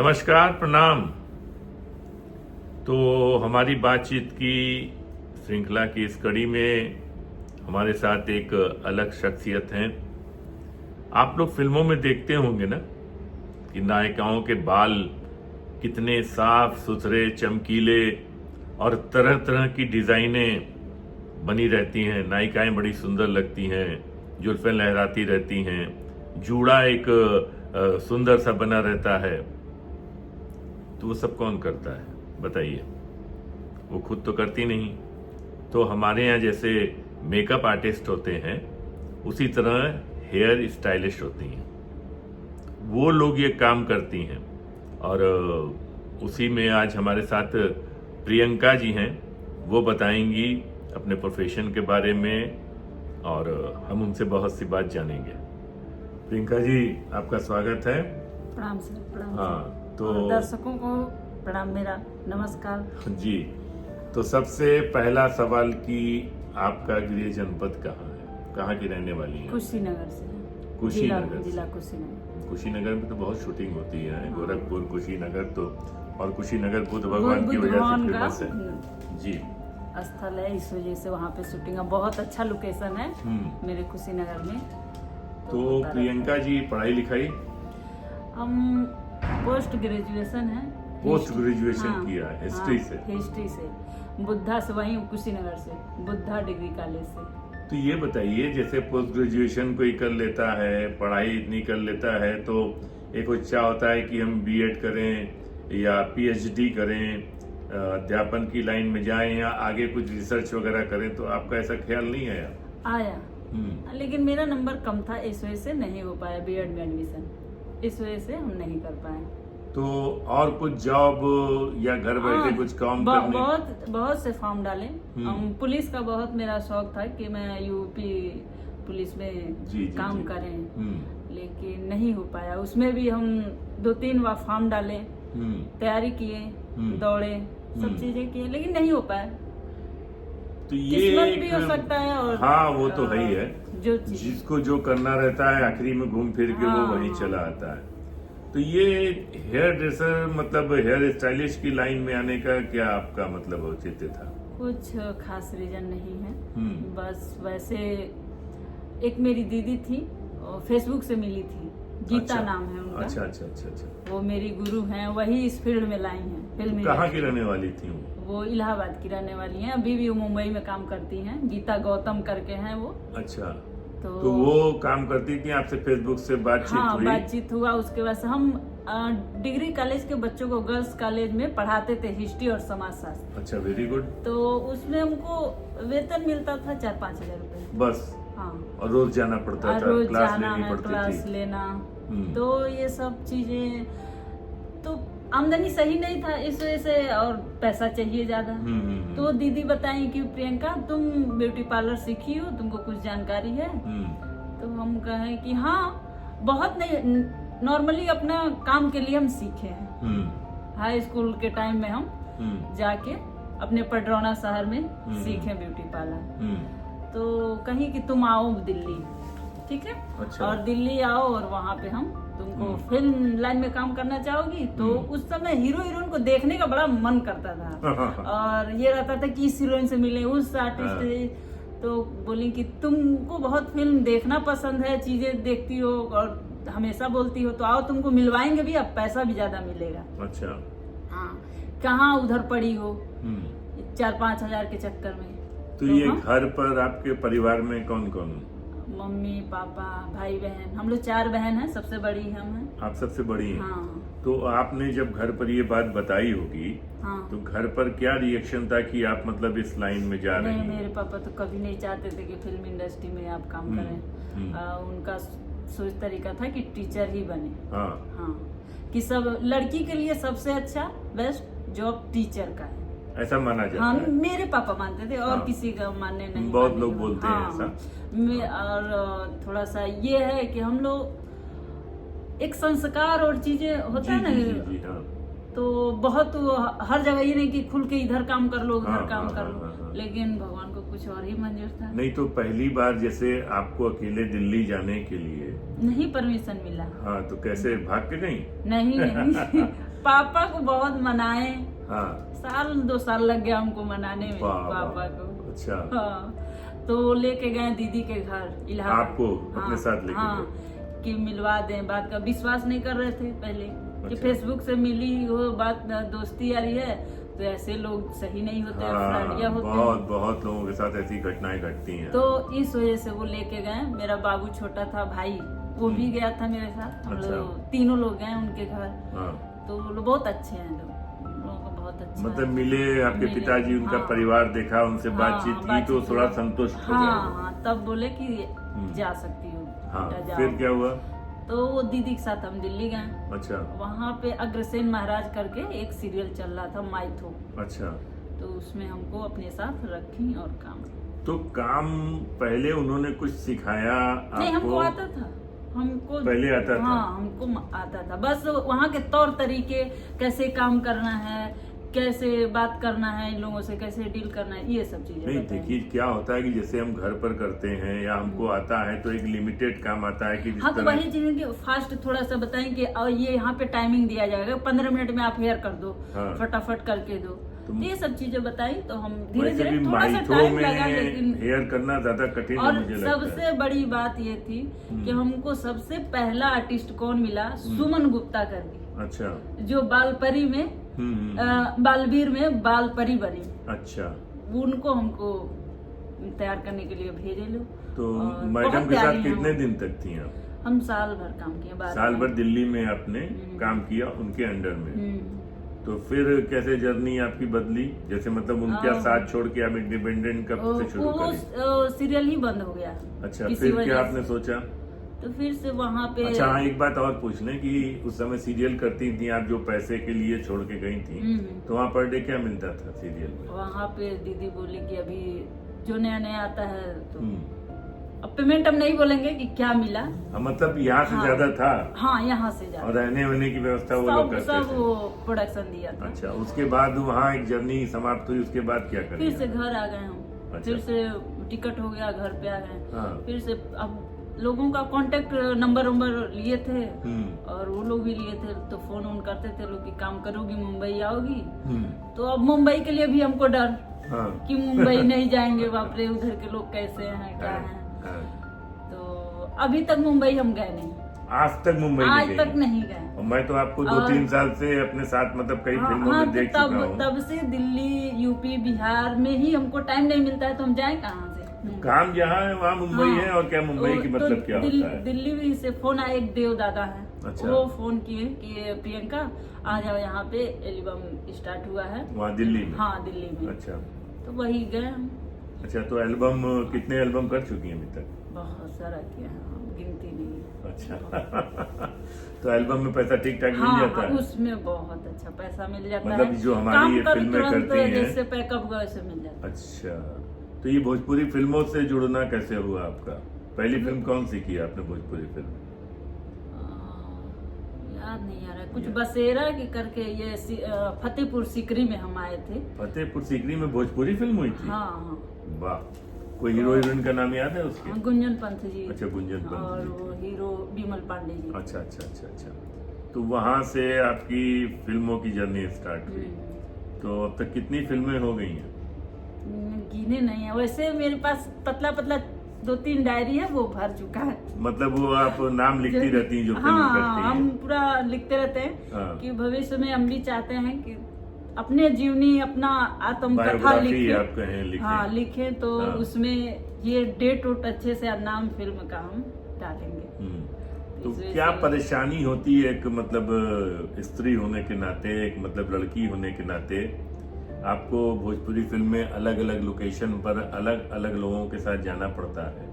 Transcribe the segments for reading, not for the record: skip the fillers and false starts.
नमस्कार, प्रणाम। तो हमारी बातचीत की श्रृंखला की इस कड़ी में हमारे साथ एक अलग शख्सियत हैं। आप लोग फिल्मों में देखते होंगे ना कि नायिकाओं के बाल कितने साफ सुथरे, चमकीले और तरह तरह की डिजाइनें बनी रहती हैं। नायिकाएं बड़ी सुंदर लगती हैं, जुल्फें लहराती रहती हैं, जूड़ा एक सुंदर सा बना रहता है। तो वो सब कौन करता है बताइए? वो खुद तो करती नहीं। तो हमारे यहाँ जैसे मेकअप आर्टिस्ट होते हैं, उसी तरह हेयर स्टाइलिस्ट होती हैं। वो लोग ये काम करती हैं और उसी में आज हमारे साथ प्रियंका जी हैं। वो बताएंगी अपने प्रोफेशन के बारे में और हम उनसे बहुत सी बात जानेंगे। प्रियंका जी, आपका स्वागत है। प्रणाम सर, प्रणाम। हाँ, तो और दर्शकों को प्रणाम, मेरा नमस्कार जी। तो सबसे पहला सवाल कि आपका गृह जनपद कहाँ है? कहाँ की रहने वाली हैं? कुशीनगर से। कुशीनगर से। जिला कुशीनगर। कुशीनगर में तो बहुत शूटिंग होती है। गोरखपुर, कुशीनगर तो, और कुशीनगर बुद्ध भगवान की वजह से फेमस है जी। स्थल है, इस वजह से वहाँ पे शूटिंग है। बहुत अच्छा लोकेशन है मेरे कुशीनगर में। तो प्रियंका जी, पढ़ाई लिखाई? हम पोस्ट ग्रेजुएशन है। पोस्ट ग्रेजुएशन किया है हिस्ट्री से? हिस्ट्री से, बुद्धा से, वहीं कुशीनगर से, बुद्धा डिग्री कॉलेज से। तो ये बताइए, जैसे पोस्ट ग्रेजुएशन कोई कर लेता है, पढ़ाई इतनी कर लेता है, तो एक इच्छा होता है कि हम बीएड करें या पीएचडी करें, अध्यापन की लाइन में जाएं या आगे कुछ रिसर्च वगैरह करें। तो आपका ऐसा ख्याल नहीं आया? लेकिन मेरा नंबर कम था, इस वजह से नहीं हो पाया बीएड में एडमिशन। इस वजह से हम नहीं कर पाए। तो और कुछ जॉब या घर बैठे कुछ काम करने? बहुत से फॉर्म डाले। पुलिस का बहुत मेरा शौक था कि मैं यूपी पुलिस में काम करें, लेकिन नहीं हो पाया। उसमें भी हम 2-3 बार फॉर्म डाले, तैयारी किए, दौड़े, सब चीजें किए, लेकिन नहीं हो पाया। तो ये किस्मत भी हो सकता है। और हाँ, वो तो है ही है। जो जिसको जो करना रहता है, आखिरी में घूम फिर के वो वहीं चला आता है। तो ये हेयर ड्रेसर, मतलब हेयर स्टाइलिस्ट की लाइन में आने का क्या आपका मतलब औचित्य था? कुछ खास रीजन नहीं है, बस वैसे एक मेरी दीदी थी, फेसबुक से मिली थी, गीता नाम है उनका। अच्छा। वो मेरी गुरु हैं, वही इस फील्ड में लाई हैं। फिल्म कहाँ की रहने वाली थी वो? इलाहाबाद की रहने वाली हैं। अभी भी वो मुंबई में काम करती हैं। गीता गौतम करके हैं वो। अच्छा। तो वो काम करती थी, आपसे फेसबुक से बातचीत हुई? बातचीत हुआ। उसके बाद से हम डिग्री कॉलेज के बच्चों को गर्ल्स कॉलेज में पढ़ाते थे, हिस्ट्री और समाजशास्त्र। अच्छा, वेरी गुड। तो उसमें हमको वेतन मिलता था 4-5 हजार रुपए बस। हाँ, और रोज जाना पड़ता था, रोज क्लास जाना लेनी है, पड़ती क्लास थी। लेना। तो ये सब चीजें, तो आमदनी सही नहीं था, इस वजह से, और पैसा चाहिए ज्यादा। तो दीदी बताई कि प्रियंका, तुम ब्यूटी पार्लर सीखी हो, तुमको कुछ जानकारी है? तो हम कहें कि हाँ, बहुत नहीं, नॉर्मली अपना काम के लिए हम सीखे हैं। हाई स्कूल के टाइम में हम जाके अपने पडरौना शहर में सीखे ब्यूटी पार्लर। तो कहीं कि तुम आओ दिल्ली, ठीक है? अच्छा। और दिल्ली आओ और वहाँ पे हम तुमको फिल्म लाइन में काम करना चाहोगी? तो उस समय हीरो हीरोइन को देखने का बड़ा मन करता था और ये रहता था कि इस हीरोइन से मिले, उस आर्टिस्ट से। तो बोली कि तुमको बहुत फिल्म देखना पसंद है, चीजें देखती हो और हमेशा बोलती हो, तो आओ, तुमको मिलवाएंगे भी, अब पैसा भी ज्यादा मिलेगा। अच्छा। हाँ, कहाँ उधर पड़ी हो 4-5 हजार के चक्कर में। तो ये घर पर आपके परिवार में कौन कौन? मम्मी, पापा, भाई, बहन। हम लोग 4 बहन हैं, सबसे बड़ी हम हैं। आप सबसे बड़ी हैं? हाँ। तो आपने जब घर पर ये बात बताई होगी, तो घर पर क्या रिएक्शन था कि आप मतलब इस लाइन में जा रहे हैं? मेरे पापा तो कभी नहीं चाहते थे कि फिल्म इंडस्ट्री में आप काम करें। उनका सोच तरीका था कि टीचर ही बने। हाँ, कि सब लड़की के लिए सबसे अच्छा बेस्ट जॉब टीचर का है, ऐसा माना जाता है। मेरे पापा मानते थे और किसी का मानने नहीं। बहुत लोग बोलते हैं ऐसा। और थोड़ा सा ये है कि हम लोग एक संस्कार और चीजें होता है ना, तो बहुत हर जगह ये नहीं कि खुल के इधर काम कर लो, उधर काम कर लो, लेकिन भगवान को कुछ और ही मंजूर था। नहीं तो पहली बार जैसे आपको अकेले दिल्ली जाने के लिए नहीं परमिशन मिला। हाँ, तो कैसे भाग के? नहीं पापा को बहुत मनाए, हाँ। 1-2 साल लग गया हमको मनाने में वाह, पापा को। अच्छा। हाँ, तो लेके गए दीदी के घर इलाहाबाद। आपको अपने साथ लेके हाँ, कि मिलवा दें, बात का विश्वास नहीं कर रहे थे पहले कि अच्छा। फेसबुक से मिली वो बात, दोस्ती यारी है, तो ऐसे लोग सही नहीं होते, फ्रॉडिया होते बहुत हैं। बहुत लोगों के साथ ऐसी घटनाएं घटती हैं। तो इस वजह से वो लेके गए। मेरा बाबू छोटा था, भाई वो भी गया था मेरे साथ। हम अच्छा। लोग तीनों लोग गए उनके घर। हाँ। तो वो लोग बहुत अच्छे हैं, लोग बहुत अच्छे मतलब हैं। मिले आपके मिले, पिताजी, उनका हाँ। परिवार देखा, उनसे हाँ, बातचीत की तो बातचीत थोड़ा हुआ। संतुष्ट हो हाँ गए। हाँ, तब बोले कि जा सकती हो, हाँ, बेटा जाओ। फिर क्या हुआ? तो वो दीदी के साथ हम दिल्ली गए। अच्छा वहाँ पे अग्रसेन महाराज करके एक सीरियल चल रहा था, माइथो। अच्छा। तो उसमें हमको अपने साथ रखी और काम। तो काम पहले उन्होंने कुछ सिखाया नहीं, हमको आपको? आता था, हमको पहले आता था? हाँ, हमको आता था। बस वहाँ के तौर तरीके, कैसे काम करना है, कैसे बात करना है इन लोगों से, कैसे डील करना है, ये सब चीजें नहीं बताएं। देखिए, क्या होता है कि जैसे हम घर पर करते हैं या हमको आता है तो एक लिमिटेड काम आता है कि जिस हाँ, तो तरह वही चीजें कि फास्ट थोड़ा सा बताएं कि और ये यहाँ पे टाइमिंग दिया जाएगा, 15 मिनट में आप हेयर कर दो, हाँ। फटाफट करके दो। तो ये सब चीजें बताई, तो हम धीरे वैसे धीरे भी थोड़ा सा माइथो टाइम में लगा, लेकिन हेयर करना ज्यादा कठिन है और मुझे लगता है। सबसे बड़ी बात ये थी कि हमको सबसे पहला आर्टिस्ट कौन मिला, सुमन गुप्ता करके, अच्छा। जो बालपरी में बालवीर में बालपरी बनी। अच्छा। उनको हमको तैयार करने के लिए भेजे लो। तो और मैडम बहुत के साथ प्यारी हैं कितने वो। दिन तक थी आप? हम साल भर काम किए बाद साल में। भर दिल्ली में आपने काम किया उनके अंडर में। तो फिर कैसे जर्नी आपकी बदली? जैसे मतलब उनका साथ छोड़ के आप इंडिपेंडेंट कब से शुरू वो करी? सीरियल ही बंद हो गया। अच्छा, किसी फिर वजह क्या से। आपने सोचा? तो फिर से वहाँ पे अच्छा हाँ, एक बात और पूछ लें कि उस समय सीरियल करती थी आप, जो पैसे के लिए छोड़ के गई थी, तो वहाँ पर डे क्या मिलता था सीरियल में? वहाँ पे दीदी बोली कि अभी जो नया नया आता है तो अब पेमेंट हम नहीं बोलेंगे कि क्या मिला। मतलब यहाँ से हाँ। ज्यादा था? हाँ, यहाँ से ज्यादा। और रहने वहने की व्यवस्था वो लोग करते सब थे? वो प्रोडक्शन दिया था। अच्छा, उसके बाद वहाँ एक जर्नी समाप्त हुई, उसके बाद क्या कर फिर लिया? से घर आ गए हम। अच्छा। फिर से टिकट हो गया, घर पे आ गए। हाँ। फिर से अब लोगों का कांटेक्ट नंबर लिए थे, और वो लोग भी लिए थे, तो फोन ऑन करते थे लोग कि काम करोगी, मुंबई आओगी। तो अब मुंबई के लिए भी हमको डर हाँ। कि मुंबई नहीं जाएंगे, बाप रे उधर के लोग कैसे हैं, क्या हैं। हाँ। तो अभी तक मुंबई हम गए नहीं, आज तक मुंबई आज नहीं तक गई? नहीं गए। और मैं तो आपको 2-3 साल से अपने साथ मतलब कई फिल्मों हाँ, में तो देख चुका हूँ। तब से दिल्ली, यूपी, बिहार में ही हमको टाइम नहीं मिलता है, तो हम जाए कहाँ से। काम जहाँ है वहाँ मुंबई हाँ। है, और क्या मुंबई की तो मतलब क्या होता है? दिल्ली भी से फोन आया, एक देव दादा है, अच्छा। वो फोन किए कि प्रियंका आ जाओ, यहाँ पे एल्बम स्टार्ट हुआ है वहाँ दिल्ली में? हाँ, दिल्ली में। अच्छा। तो वही गए हम। अच्छा, तो एल्बम कितने एल्बम कर चुकी हैं अभी तक? बहुत सारा किया है, हम गिनती नहीं। अच्छा। तो एल्बम में पैसा ठीक ठाक मिल जाता हाँ, है? उसमें बहुत अच्छा पैसा मिल जाता मतलब है। जो हमारी काम ये करो फिल्में तुरंत, करती हैं। जैसे पैकअप गए वैसे मिल जाता है। अच्छा, तो ये भोजपुरी फिल्मों से जुड़ना कैसे हुआ आपका? पहली फिल्म कौन सी की आपने भोजपुरी फिल्म? याद नहीं आ रहा, कुछ बसेरा की करके, ये फतेहपुर सीकरी में हम आए थे। फतेहपुर सीकरी में भोजपुरी फिल्म हुई थी? हाँ हाँ। वाह, कोई हीरो हीरोइन का नाम याद है उसके? गुंजन पंत जी। अच्छा, गुंजन पंत और जी। वो हीरो विमल पांडे जी। अच्छा अच्छा अच्छा अच्छा। तो वहाँ से आपकी फिल्मों की जर्नी स्टार्ट हुई। तो अब तक कितनी फिल्में हो गई हैं? गिने नहीं है, वैसे मेरे पास पतला पतला 2-3 डायरी है, वो भर चुका है। मतलब वो आप नाम लिखती रहती हैं जो फिल्म हाँ, करती हम हैं? पूरा लिखते रहते हैं। हाँ। कि भविष्य में हम भी चाहते हैं कि अपने जीवनी, अपना आत्मकथा बायोग्राफी लिखें। आप कहें लिखें। हाँ, लिखें तो हाँ। उसमें ये डेट उट अच्छे से, नाम फिल्म का हम डालेंगे। तो इस वजह क्या से- परेशानी होती है एक मतलब स्त्री होने के नाते, एक मतलब लड़की होने के नाते, आपको भोजपुरी फिल्म में अलग अलग लोकेशन पर अलग अलग लोगों के साथ जाना पड़ता है,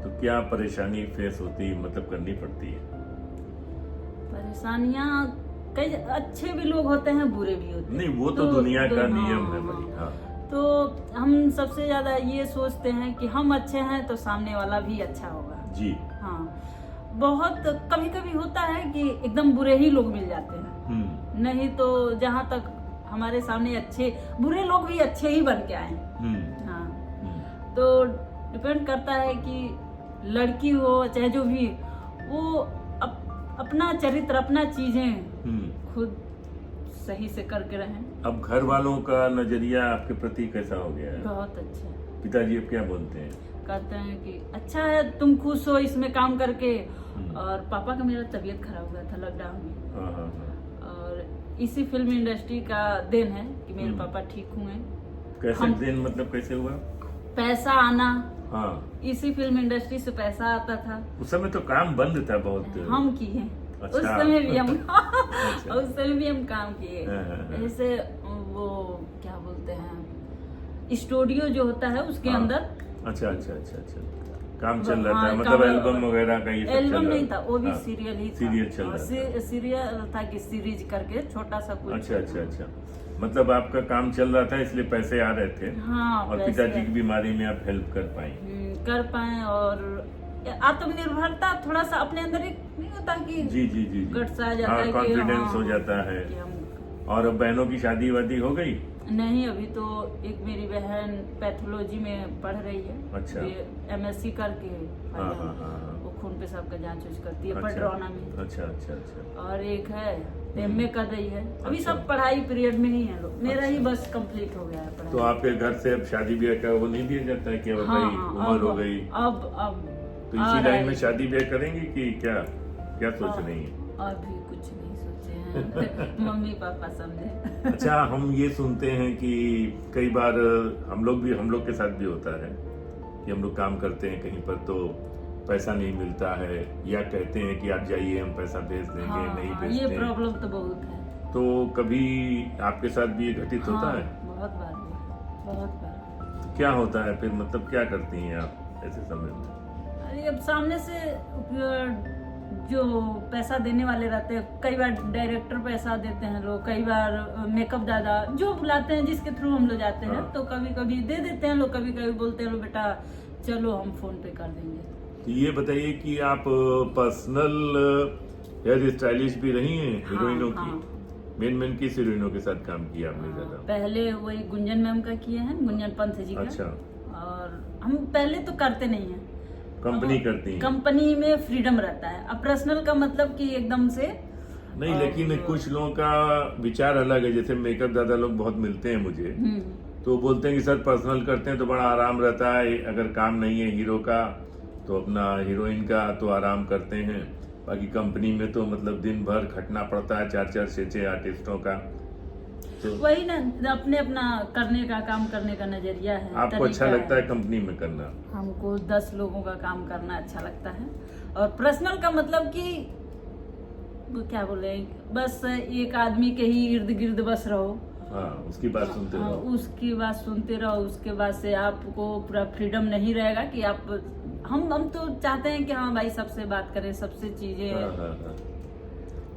तो क्या परेशानी फेस होती, मतलब करनी पड़ती है? परेशानियाँ कई, अच्छे भी लोग होते हैं, बुरे भी होते हैं। नहीं, वो तो दुनिया का हाँ, नियम है हाँ। भाई। हाँ। तो हम सबसे ज्यादा ये सोचते हैं कि हम अच्छे हैं तो सामने वाला भी अच्छा होगा। जी। हाँ, बहुत कभी कभी होता है कि एकदम बुरे ही लोग मिल जाते हैं, नहीं तो जहाँ तक हमारे सामने अच्छे, बुरे लोग भी अच्छे ही बन के आए। हाँ, तो डिपेंड करता है कि लड़की हो चाहे जो भी, वो अपना चरित्र, अपना चीजें खुद सही से करके रहें। अब घर वालों का नजरिया आपके प्रति कैसा हो गया है? बहुत अच्छा है। पिताजी अब क्या बोलते हैं? कहते हैं कि अच्छा है तुम खुश हो इसमें काम करके। और पापा का मेरा तबीयत खराब हुआ था लॉकडाउन में। हाँ हाँ हाँ। और इसी फिल्म इंडस्ट्री का देन है कि मेरे पापा ठीक हुए। कैसे देन मतलब कैसे हुआ? पैसा आना, हाँ, इसी फिल्म इंडस्ट्री से पैसा आता था। उस समय तो काम बंद था बहुत। हम किए अच्छा। उस समय भी हम अच्छा। उस समय भी हम काम किए। हाँ। जैसे वो क्या बोलते हैं स्टूडियो जो होता है उसके हाँ। अंदर। अच्छा अच्छा अच्छा अच्छा, काम चल रहा था हाँ, मतलब काम- एल्बम वगैरह का ये सब एल्बम चल रहा नहीं था, वो भी हाँ, सीरियल ही था। सीरियल चल और रहा था। सीरियल था कि सीरीज करके छोटा सा कुछ। अच्छा अच्छा अच्छा, मतलब आपका काम चल रहा था इसलिए पैसे आ रहे थे। हाँ, और पैसे पिताजी की बीमारी में आप हेल्प कर पाई। कर पाए। और आत्मनिर्भरता थोड़ा सा अपने अंदर एक नहीं होता कि जी जी जी गट्स आ जाता हाँ, है कि कॉन्फिडेंस हाँ, हो जाता है। कि हम और अब बहनों की शादी वादी हो गई? नहीं, अभी तो एक मेरी बहन पैथोलॉजी में पढ़ रही है। अच्छा। MSc करके हाँ हाँ हाँ। वो खून पेशाब का जांच उच करती है अच्छा। पडरौना में। अच्छा अच्छा अच्छा। और एक है MA कर रही है। अभी अच्छा। सब पढ़ाई पीरियड में ही है लोग। मेरा ही अच्छा। बस कंप्लीट हो गया है पढ़ाई। तो आपके घर से अब शादी ब्याह का वो नहीं दिया जाता है कि अब हाँ, भाई हाँ, उम्र हो गई अब तो आ इसी रहा लाइन में है। शादी ब्याह करेंगी कि क्या क्या सोच हाँ, रही हैं? अभी कुछ नहीं सोचे हैं। मम्मी पापा समझे। अच्छा, हम ये सुनते हैं कि कई बार हम लोग के साथ भी होता है कि हम लोग काम करते हैं कहीं पर तो पैसा नहीं मिलता है या कहते हैं कि आप जाइए हम पैसा भेज देंगे, हाँ, नहीं हाँ, भेजते ये हैं। प्रॉब्लम तो बहुत है। तो कभी आपके साथ भी ये घटित होता हाँ, है? बहुत बार हुआ, बहुत बार। क्या होता है फिर, मतलब क्या करती हैं आप ऐसे समय में? अरे अब सामने से जो पैसा देने वाले रहते हैं, कई बार डायरेक्टर पैसा देते हैं लोग, कई बार मेकअप दादा जो बुलाते हैं जिसके थ्रू हम लोग जाते हैं। हाँ। तो कभी कभी दे देते हैं लोग, कभी कभी बोलते हैं लोग बेटा चलो हम फोन पे कर देंगे। तो ये बताइए कि आप पर्सनल हेयर स्टाइलिश भी रही हैं हीरोइनों की? हाँ। मेन किस हीरोइनों के साथ काम किया आपने ज्यादा? पहले वही गुंजन मैम का किए हैं, गुंजन पंथ जी का। अच्छा। और हम पहले तो करते नहीं है, कंपनी करती हैं? कंपनी में फ्रीडम रहता है। अब पर्सनल का मतलब कि एकदम से नहीं, लेकिन कुछ लोगों का विचार अलग है। जैसे मेकअप दादा लोग बहुत मिलते हैं मुझे, तो बोलते हैं कि सर पर्सनल करते हैं तो बड़ा आराम रहता है, अगर काम नहीं है हीरो का तो अपना हीरोइन का तो आराम करते हैं, बाकी कंपनी में तो मतलब दिन भर खटना पड़ता है 4-4 6-6 आर्टिस्टों का। तो वही ना, अपने अपना करने का, काम करने का नजरिया है। आपको अच्छा तरीका लगता है कंपनी में करना? हमको 10 लोगों का काम करना अच्छा लगता है। और पर्सनल का मतलब कि वो क्या बोले, बस एक आदमी के ही इर्द गिर्द बस रहो। हाँ, उसकी बात सुनते हाँ, रहो। उसकी बात सुनते रहो। उसके बाद से आपको पूरा फ्रीडम नहीं रहेगा कि आप हम तो चाहते हैं कि हाँ भाई सबसे बात करें, सबसे चीजें। हाँ, हाँ, हाँ।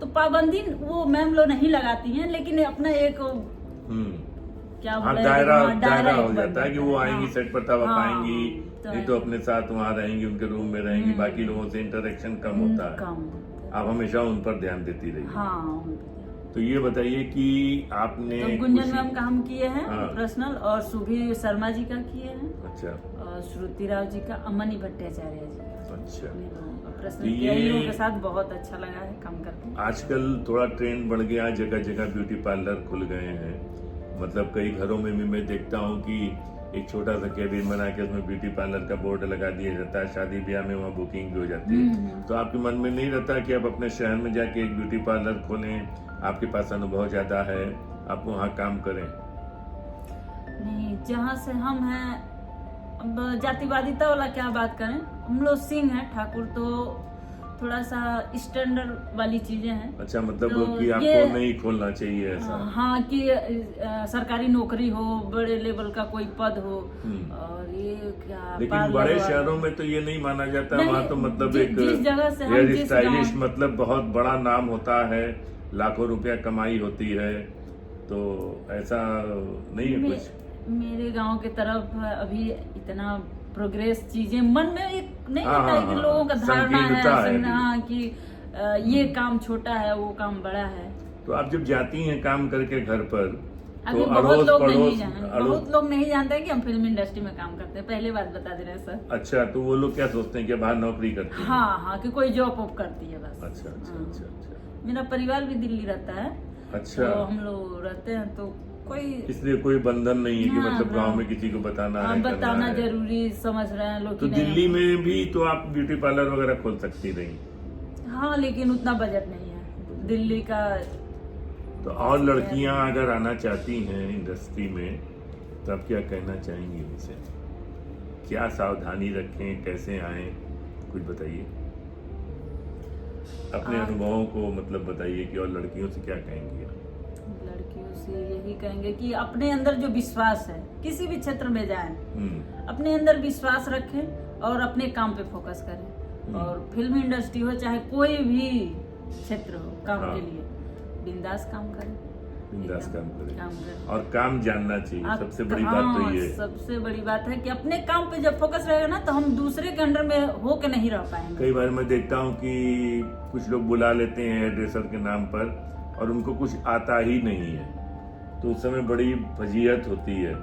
तो पाबंदी वो मैम लोग नहीं लगाती हैं, लेकिन अपना एक क्या हाँ, बोले, दायरा हाँ, दायरा हो एक जाता है कि बन वो जाता है। आएंगी हाँ। सेट पर तब आप हाँ, आएंगी, तो नहीं तो अपने साथ वहाँ रहेंगी, उनके रूम में रहेंगी, बाकी लोगों से इंटरेक्शन कम होता है। कम होता है। आप हमेशा उन पर ध्यान देती रही। हाँ, तो ये बताइए कि आपने तो गुंजन खुशी- मैम का हम किए हैं हाँ। पर्सनल, और सुभी शर्मा जी का किए हैं, अच्छा और श्रुति राव जी का, अमनी भट्टाचार्य जी का अच्छा। पर्सनल तो किया। ये- इन लोगों के साथ बहुत अच्छा लगा है काम करके। आजकल थोड़ा ट्रेंड बढ़ गया, जगह जगह ब्यूटी पार्लर खुल गए हैं। मतलब कई घरों में भी मैं देखता हूँ कि एक छोटा सा केबिन बना के उसमें ब्यूटी पार्लर का बोर्ड लगा दिया जाता है, शादी ब्याह में वहाँ बुकिंग भी हो जाती है। तो आपके मन में नहीं रहता कि आप अपने शहर में जाके एक ब्यूटी पार्लर खोलें, आपके पास अनुभव ज्यादा है, आप वहाँ काम करें? नहीं, जहाँ से हम हैं, अब जातिवादिता वाला क्या बात करें, हम लोग सिंह हैं, ठाकुर, तो थोड़ा सा स्टैंडर्ड वाली चीजें हैं। अच्छा, मतलब तो कि आपको ये- नहीं खोलना चाहिए ऐसा? हाँ, कि सरकारी नौकरी हो, बड़े लेवल का कोई पद हो, और ये क्या लेकिन पार्लर बड़े वाला- शहरों में तो ये नहीं माना जाता। नहीं, वहाँ तो मतलब जिस एक जगह से हम हेयर जिस स्टाइलिश गाँव- मतलब बहुत बड़ा नाम होता है, लाखों रुपया कमाई होती है, तो ऐसा नहीं है कुछ? मेरे गांव के तरफ अभी इतना प्रोग्रेस चीजें मन में एक नहीं हाँ, होता है कि हाँ, लोगों का धारणा संकीर्णता है है हाँ, कि ये काम छोटा है, वो काम बड़ा है। तो आप जब जाती हैं काम करके घर पर, अभी तो बहुत अड़ोस लोग नहीं पड़ोस जानते, बहुत लोग नहीं जानते कि हम फिल्म इंडस्ट्री में काम करते हैं। पहले बात बता दे रहे हैं सर। अच्छा, तो वो लोग क्या सोचते हैं कि बाहर नौकरी करती हैं? हाँ हाँ, कि कोई जॉब वॉब करती है बस। अच्छा अच्छा हाँ। अच्छा अच्छा। मेरा परिवार भी दिल्ली रहता है। अच्छा। तो हम लोग रहते हैं तो कोई इसलिए कोई बंधन नहीं है कि हाँ, मतलब हाँ। गांव में किसी को बताना है, करना बताना है। जरूरी समझ रहे हैं लोग तो कि नहीं। दिल्ली में भी तो आप ब्यूटी पार्लर वगैरह खोल सकती रही। हाँ, लेकिन उतना बजट नहीं है दिल्ली का। तो और लड़कियां अगर आना चाहती हैं इंडस्ट्री में तो आप क्या कहना चाहेंगी उनसे? क्या सावधानी रखें, कैसे आए, कुछ बताइए अपने अनुभवों को, मतलब बताइए कि और लड़कियों से क्या कहेंगे? लड़कियों से यही कहेंगे कि अपने अंदर जो विश्वास है, किसी भी क्षेत्र में जाएं, अपने अंदर विश्वास रखें और अपने काम पे फोकस करें। और फिल्म इंडस्ट्री हो चाहे कोई भी क्षेत्र हो, काम के लिए बिंदास काम करें, बिंदास काम करें करें। और काम जानना चाहिए। सबसे बड़ी बात तो ये है। सबसे बड़ी बात है कि अपने काम पे जब फोकस रहेगा ना तो हम दूसरे के अंडर में होके नहीं रह पाएंगे। कई बार मैं देखता हूँ कि कुछ लोग बुला लेते हैं हेयर ड्रेसर के नाम पर और उनको कुछ आता ही नहीं है, तो उस समय बड़ी फजीहत होती है।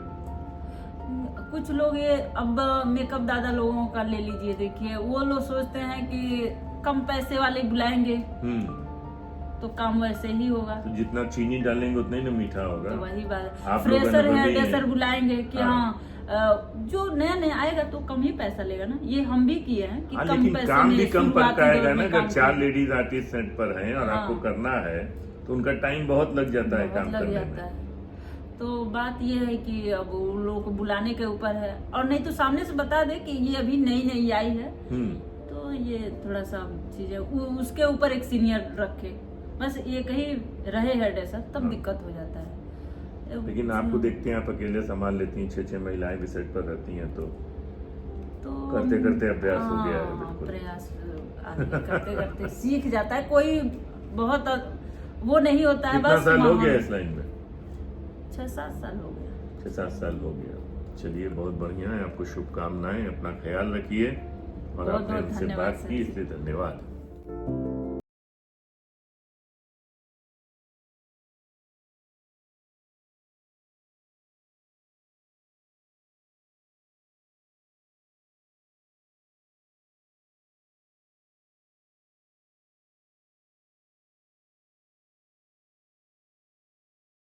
कुछ लोग ये अब मेकअप दादा लोगों का ले लीजिए, देखिए वो लोग सोचते हैं कि कम पैसे वाले बुलाएंगे तो काम वैसे ही होगा। तो जितना चीनी डालेंगे उतना ही ना मीठा होगा। तो वही बात, आप लोगों ने फ्रेशर बोली हेयर है। ड्रेसर बुलाएंगे कि जो नया नया आएगा तो कम ही पैसा लेगा ना। ये हम भी किए हैं कि कम लेकिन पैसे काम में भी कम शुरुआती पड़ता है दौर ना। में अगर काम 4 किए। लेडीज आर्टिस्ट सेट पर हैं और आपको करना है तो उनका टाइम बहुत लग जाता है काम लग करने जाता में। है। तो बात ये है कि अब उन लोगों को बुलाने के ऊपर है, और नहीं तो सामने से बता दे कि ये अभी नई आई है, तो ये थोड़ा सा चीज है। उसके ऊपर एक सीनियर रखे, बस ये कहीं रहे है ड्रेसर, तब दिक्कत हो जाता है। लेकिन आपको देखते हैं आप अकेले संभाल लेती हैं, 6 महिलाएं भी सेट पर रहती हैं, तो करते करते अभ्यास हो गया है। बिल्कुल प्रयास आदमी करते करते सीख जाता है। कोई बहुत वो नहीं होता है। कितना बस साल हो गया इस लाइन में? 6-7 साल हो गया। 6-7 साल हो गया। चलिए, बहुत बढ़िया है। आपको शुभकामनाएं, अपना ख्याल रखिए और आपने हमसे बात की, इसलिए धन्यवाद।